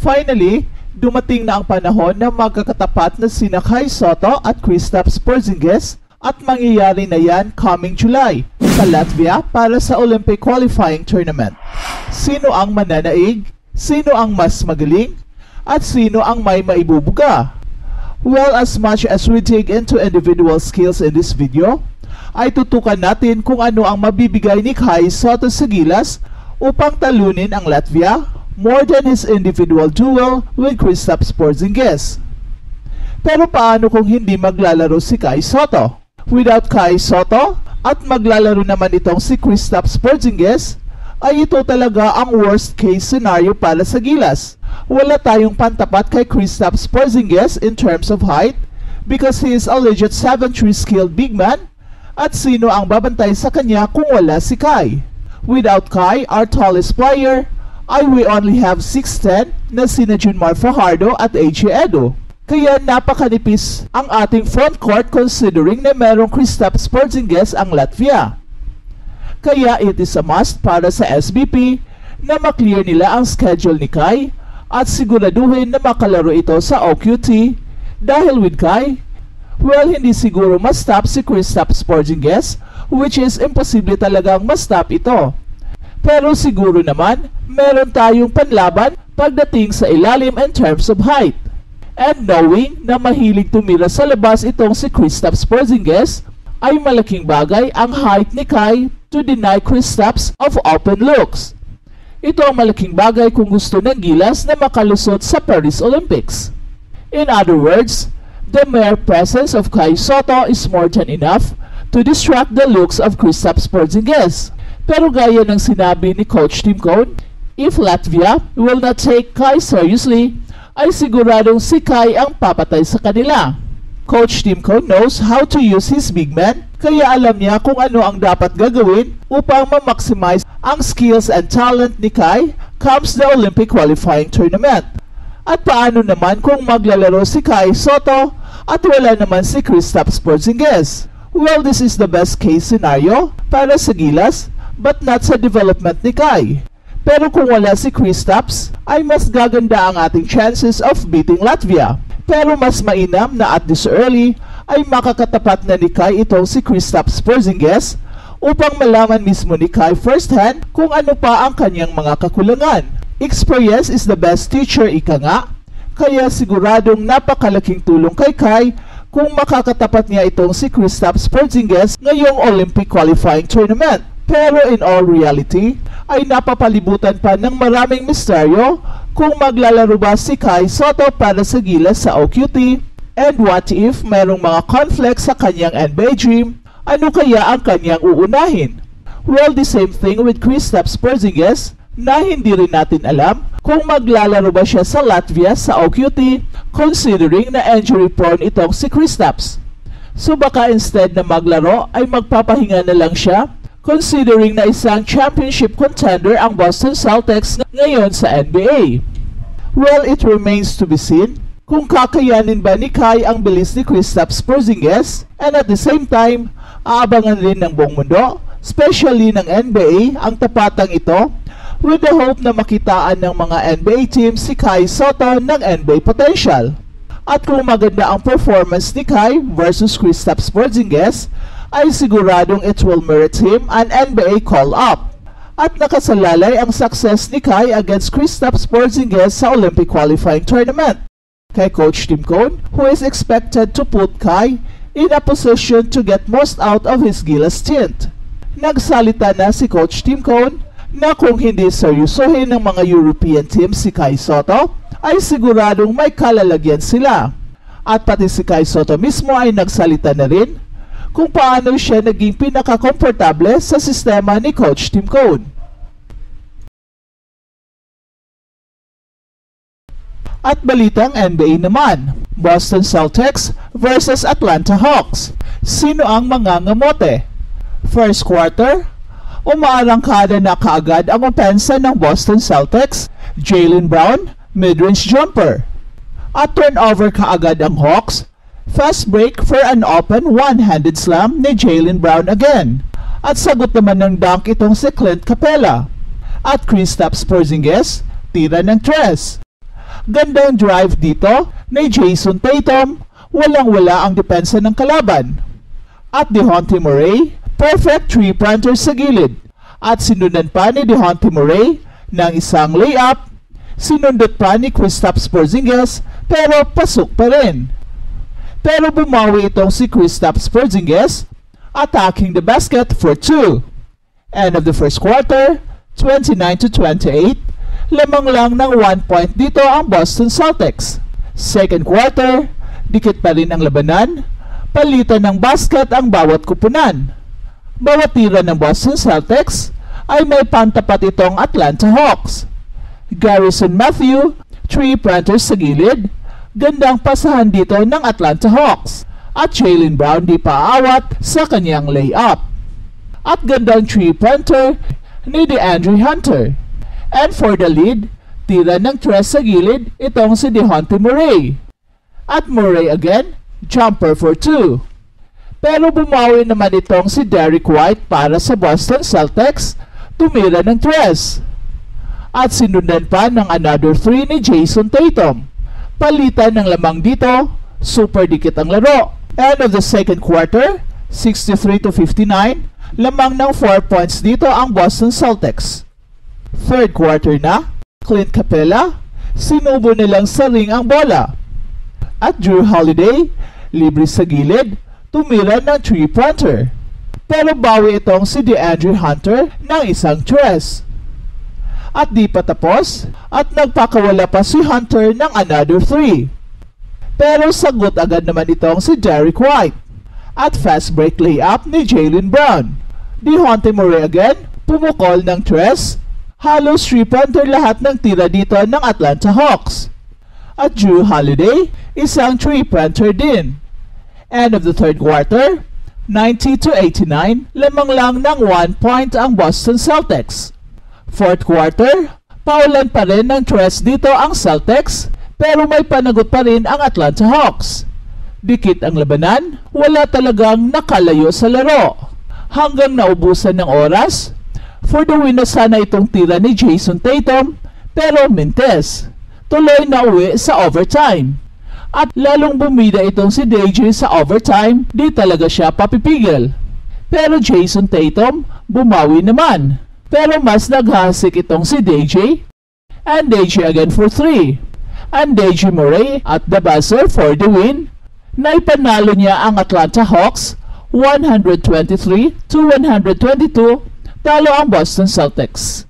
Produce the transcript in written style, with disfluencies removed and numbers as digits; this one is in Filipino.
Finally, dumating na ang panahon na magkakatapat na sina Kai Sotto at Kristaps Porzingis at mangyayari na yan coming July sa Latvia para sa Olympic qualifying tournament. Sino ang mananaig? Sino ang mas magaling? At sino ang may maibubuga? Well, as much as we dig into individual skills in this video, ay tutukan natin kung ano ang mabibigay ni Kai Sotto sa Gilas upang talunin ang Latvia more than his individual duel with Kristaps Porzingis. Pero paano kung hindi maglalaro si Kai Sotto? Without Kai Sotto at maglalaro naman itong si Kristaps Porzingis, ay ito talaga ang worst case scenario para sa Gilas. Wala tayong pantapat kay Kristaps Porzingis in terms of height because he is a legit 7'3" skilled big man, at sino ang babantay sa kanya kung wala si Kai? Without Kai, our tallest player, ay we only have 6'10" na sina Junmar Fajardo at AJ Edo. Kaya napakanipis ang ating front court considering na merong Kristaps Porzingis ang Latvia. Kaya it is a must para sa SBP na maklear nila ang schedule ni Kai at siguraduhin na makalaro ito sa OQT dahil with Kai, well, hindi siguro ma-stop si Kristaps Porzingis, which is imposible talagang ma-stop ito. Pero siguro naman, meron tayong panlaban pagdating sa ilalim in terms of height. And knowing na mahilig tumira sa labas itong si Kristaps Porzingis, ay malaking bagay ang height ni Kai to deny Kristaps of open looks. Ito ang malaking bagay kung gusto ng Gilas na makalusot sa Paris Olympics. In other words, the mere presence of Kai Sotto is more than enough to distract the looks of Kristaps Porzingis. Pero gaya ng sinabi ni Coach Tim Cone, if Latvia will not take Kai seriously, ay siguradong si Kai ang papatay sa kanila. Coach Tim Cone knows how to use his big man, kaya alam niya kung ano ang dapat gagawin upang ma-maximize ang skills and talent ni Kai comes the Olympic qualifying tournament. At paano naman kung maglalaro si Kai Sotto at wala naman si Kristaps Porzingis? Well, this is the best case scenario para sa Gilas, but not sa development ni Kai. Pero kung wala si Kristaps, ay mas gaganda ang ating chances of beating Latvia. Pero mas mainam na at this early, ay makakatapat na ni Kai itong si Kristaps Porzingis upang malaman mismo ni Kai firsthand kung ano pa ang kanyang mga kakulangan. Experience is the best teacher, ika nga, kaya siguradong napakalaking tulong kay Kai kung makakatapat niya itong si Kristaps Porzingis ngayong Olympic qualifying tournament. Pero in all reality, ay napapalibutan pa ng maraming misteryo kung maglalaro ba si Kai Sotto para sa Gilas sa OQT, and what if merong mga conflict sa kanyang NBA dream, ano kaya ang kanyang uunahin? Well, the same thing with Kristaps Porzingis na hindi rin natin alam kung maglalaro ba siya sa Latvia sa OQT considering na injury prone itong si Kristaps. So baka instead na maglaro ay magpapahinga na lang siya considering na isang championship contender ang Boston Celtics ngayon sa NBA. Well, it remains to be seen kung kakayanin ba ni Kai ang bilis ni Kristaps Porzingis, and at the same time, aabangan rin ng buong mundo, especially ng NBA, ang tapatang ito with the hope na makitaan ng mga NBA teams si Kai Sotto ng NBA potential. At kung maganda ang performance ni Kai versus Kristaps Porzingis, ay siguradong it will merit him an NBA call-up. At nakasalalay ang success ni Kai against Kristaps Porzingis sa Olympic qualifying tournament. Kay Coach Tim Cone, who is expected to put Kai in a position to get most out of his Gilas stint. Nagsalita na si Coach Tim Cone na kung hindi seryosohin ng mga European team si Kai Sotto, ay siguradong may kalalagyan sila. At pati si Kai Sotto mismo ay nagsalita na rin kung paano siya naging pinaka-komportable sa sistema ni Coach Tim Cone. At balitang NBA naman, Boston Celtics versus Atlanta Hawks. Sino ang mangangamote? First quarter, umaarangkada na kaagad ang opensa ng Boston Celtics, Jaylen Brown, mid-range jumper. At turnover kaagad ang Hawks, fast break for an open one-handed slam ni Jaylen Brown again. At sagot naman ng dunk itong si Clint Capela. At Kristaps Porzingis, tira ng tres. Gandang drive dito ni Jason Tatum, walang-wala ang depensa ng kalaban. At Dejounte Murray, perfect three-pointer sa gilid. At sinundan pa ni Dejounte Murray ng isang layup, sinundot pa ni Kristaps Porzingis pero pasok pa rin. Pero bumawi itong si Kristaps Porzingis, attacking the basket for 2. End of the first quarter, 29-28, lamang lang ng 1 point dito ang Boston Celtics. Second quarter, dikit pa rin ang labanan, palitan ng basket ang bawat kupunan. Bawat tira ng Boston Celtics ay may pantapat itong Atlanta Hawks. Garrison Matthew, 3-pointers sa gilid, gandang pasahan dito ng Atlanta Hawks. At Jaylen Brown di paawat sa kanyang layup. At gandang 3-pointer ni DeAndre Hunter. And for the lead, tira ng 3 sa gilid itong si Dejounte Murray. At Murray again, jumper for 2. Pero bumawi naman itong si Derrick White para sa Boston Celtics, tumira ng 3. At sinundan pa ng another 3 ni Jason Tatum. Palitan ng lamang dito, super dikit ang laro. End of the second quarter, 63-59, lamang ng 4 points dito ang Boston Celtics. Third quarter na, Clint Capella, sinubo nilang sa ring ang bola. At Jrue Holiday, libre sa gilid, tumira ng 3-pointer. Pero bawi itong si DeAndre Hunter ng isang 3. At di pa tapos, at nagpakawala pa si Hunter ng another 3. Pero sagot agad naman itong si Derrick White. At fast break layup ni Jaylen Brown. Dejounte Murray again, pumukol ng 3. Halos 3-pointer lahat ng tira dito ng Atlanta Hawks. At Jrue Holiday, isang 3-pointer din. End of the third quarter, 90-89, lamang lang ng 1 point ang Boston Celtics. Fourth quarter, paulan pa rin ng 3 dito ang Celtics, pero may panagot pa rin ang Atlanta Hawks. Dikit ang labanan, wala talagang nakalayo sa laro. Hanggang naubusan ng oras, for the win na sana itong tira ni Jason Tatum, pero mintes. Tuloy na uwi sa overtime. At lalong bumida itong si DJ sa overtime, di talaga siya papipigil. Pero Jason Tatum, bumawi naman. Pero mas naghasik itong si DJ. And DJ again for 3. And DJ Murray at the buzzer for the win. Naipanalo niya ang Atlanta Hawks 123-122, talo ang Boston Celtics.